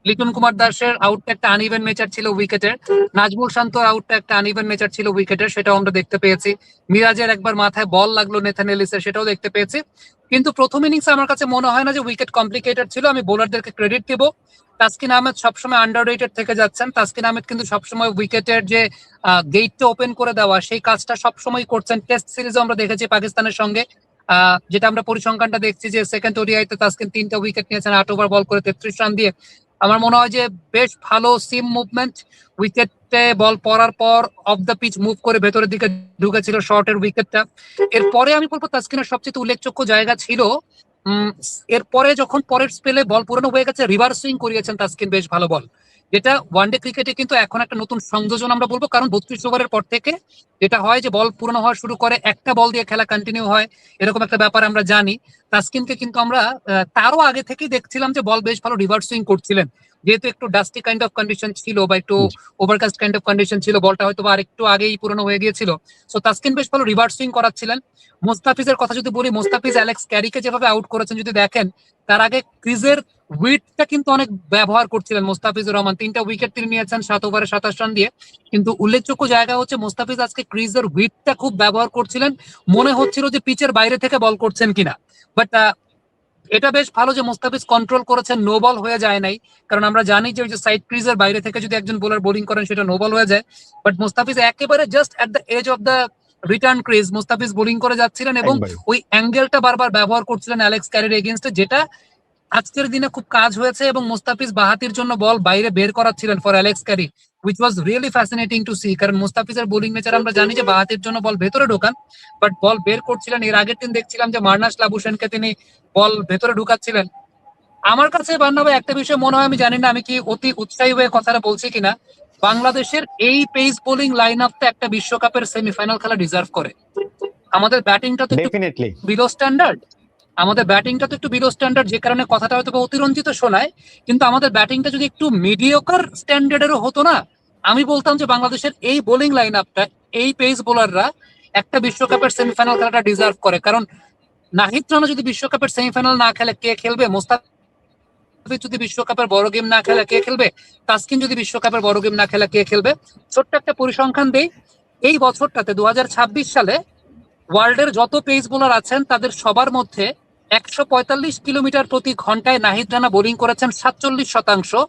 লিটন কুমার দাসের আউটটা একটা uneven nature ছিল উইকেটের, নাজমুল শান্তর আউটটা একটা আনইভেন নেচার ছিল উইকেটের, সেটাও আমরা দেখতে পেয়েছি। মিরাজের একবার মাথায় বল লাগলো নেথান এলিসের, সেটাও দেখতে পেয়েছি। কিন্তু প্রথম ইনিংসে আমার কাছে মনে হয় না যে উইকেট কমপ্লিকেটেড ছিল। আমি বোলারদেরকে ক্রেডিট দিব। তাসকিন আহমেদ সবসময় আন্ডাররেটেড থেকে যাচ্ছেন। তাসকিন আহমেদ কিন্তু সবসময় উইকেটের যে গেটটা ওপেন করে দেওয়া সেই কাজটা সবসময় করছেন। টেস্ট সিরিজে আমরা দেখেছি পাকিস্তানের সঙ্গে, যেটা আমরা পরিসংখ্যানটা দেখছি যে সেকেন্ড ওডিআইতে তাসকিন 3টা উইকেট নিয়েছেন 8 ওভার বল করে 33 রান দিয়ে। আমার মনে হয় যে বেশ ভালো সিম মুভমেন্ট, উইকেটে বল পড়ার পর অফ দ্য পিচ মুভ করে ভেতরের দিকে ঢুকেছিল শর্টের উইকেটটা। এরপরে আমি বলবো তাসকিনের সবচেয়ে উল্লেখযোগ্য জায়গা ছিল এরপরে যখন পরের স্পেলে বল পুরনো হয়ে গেছে রিভার্স সুইং করিয়েছেন তাসকিন, বেশ ভালো বল, যেটা ওয়ানডে ক্রিকেটে কিন্তু এখন একটা নতুন সংযোজন আমরা বলবো। কারণ 32 ওভারের পর থেকে যেটা হয় যে বল পুরনো হওয়া শুরু করে, একটা বল দিয়ে খেলা কন্টিনিউ হয়, এরকম একটা ব্যাপার আমরা জানি। তাসকিনকে কিন্তু আমরা তারও আগে থেকেই দেখছিলাম যে বল বেশ ভালো রিভার্স সুইং করছিলেন, যেহেতু একটু ডাস্টি কাইন্ড অফ কন্ডিশন ছিল বা একটু ওভারকাস্ট কাইন্ড অফ কন্ডিশন ছিল, বলটা হয়তো আর একটু আগেই পুরনো হয়ে গিয়েছিল। সো তাসকিন বেশ ভালো রিভার্স সুইং করাচ্ছিলেন। মোস্তাফিজের কথা যদি বলি, মোস্তাফিজ অ্যালেক্স ক্যারিকে যেভাবে আউট করেছেন যদি দেখেন, তার আগে ক্রিজের উইডটা কিন্তু অনেক ব্যবহার করছিলেন মোস্তাফিজুর রহমান। 3টা উইকেট তিনি নিয়েছেন 7 ওভারে 27 রান দিয়ে। কিন্তু উল্লেখযোগ্য জায়গা হচ্ছে মোস্তাফিজ আজকে ক্রিজের উইডটা খুব ব্যবহার করছিলেন, মনে হচ্ছিল যে পিচের বাইরে থেকে বল করছেন কিনা। বাট এটা বেশ ভালো যে মোস্তাফিজ কন্ট্রোল করেছেন, নো বল হয়ে যায় নাই। কারণ আমরা জানি যে ওই যে সাইড ক্রিজের বাইরে থেকে যদি একজন বোলার বোলিং করেন সেটা নো বল হয়ে যায়। বাট মোস্তাফিজ একেবারে just at the edge of the return crease Mustafiz bowling করে যাচ্ছিলেন এবং ওই অ্যাঙ্গেলটা বারবার ব্যবহার করছিলেন অ্যালেক্স ক্যারির এগেইনস্টে, যেটা আজকের দিনে খুব কাজ হয়েছে। এবং মোস্তাফিজ বাহাতির জন্য বল বাইরে বের করাচ্ছিলেন for Alex Carey, which was really fascinating to see। কারণ মোস্তাফিজের বোলিং নেচার আমরা জানি যে বাহাতির জন্য বল ভেতরে ঢোকান, বাট বল বের করছিলেন। এর আগের দিন দেখছিলাম যে মার্নাস লাবুসেনকে তিনি বল ভেতরে ঢুকাচ্ছিলেন। আমার কাছে বান্না ভাই একটা বিষয় মনে হয়, আমি জানি না আমি কি অতি উৎসাহী হয়ে কথাটা বলছি কিনা, বাংলাদেশের এই পেস বোলিং লাইন আপটা একটা বিশ্বকাপের সেমিফাইনাল খেলা ডিজার্ভ করে। আমাদের ব্যাটিংটা তো ডেফিনেটলি বিলো স্ট্যান্ডার্ড, আমাদের ব্যাটিংটা তো একটু বিলো স্ট্যান্ডার্ড, যে কারণে কথাটা হয়তো অতিরঞ্জিত শোনায়। কিন্তু আমাদের ব্যাটিংটা যদি একটু মিডিওকার স্ট্যান্ডার্ডেরও হতো না, আমি বলতাম যে বাংলাদেশের এই বোলিং লাইন আপটা, এই পেস বোলাররা একটা বিশ্বকাপের সেমিফাইনাল খেলাটা ডিজার্ভ করে। কারণ নাহিদ রানা যদি বিশ্বকাপের সেমিফাইনাল না খেলে কে খেলবে? মোস্তাফিজ যদি বিশ্বকাপের বড় গেম না খেলে কে খেলবে? তাসকিন যদি বিশ্বকাপের বড় গেম না খেলে কে খেলবে? ছোট্ট একটা পরিসংখ্যান দেই, এই বছরটাতে 2026 সালে ওয়ার্ল্ডের যত পেস বোলার আছেন তাদের সবার মধ্যে 145 কিলোমিটার প্রতি ঘন্টায় নাহিদ রানা বোলিং করেছেন 47%।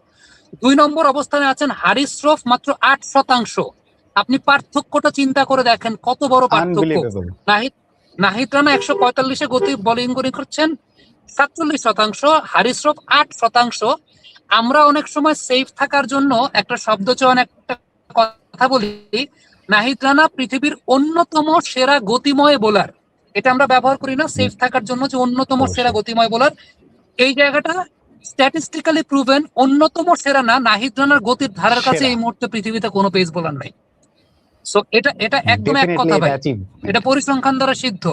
2 নম্বর অবস্থানে আছেন হারিস শ্রফ, মাত্র 8%। আপনি পার্থক্যটা চিন্তা করে দেখেন কত বড় পার্থক্য। নাহিদ রানা 145-এ গতি বোলিং করছেন 47%, হারিস শ্রফ 8%। আমরা অনেক সময় সেফ থাকার জন্য একটা শব্দ চয়ন, একটা কথা বলি, নাহিদ রানা পৃথিবীর অন্যতম সেরা গতিময় বোলার, এটা আমরা ব্যবহার করি না সেফ থাকার জন্য, যে অন্যতম সেরা গতিময় বোলার। এই জায়গাটা স্ট্যাটিস্টিক্যালি প্রুভেন, অন্যতম সেরা না, নাহিদ রানার গতির ধারার কাছে এই মুহূর্তে পৃথিবীতে কোনো পেস বোলার নাই। সো এটা একদম এক কথা ভাই, এটা পরিসংখ্যান দ্বারা সিদ্ধ।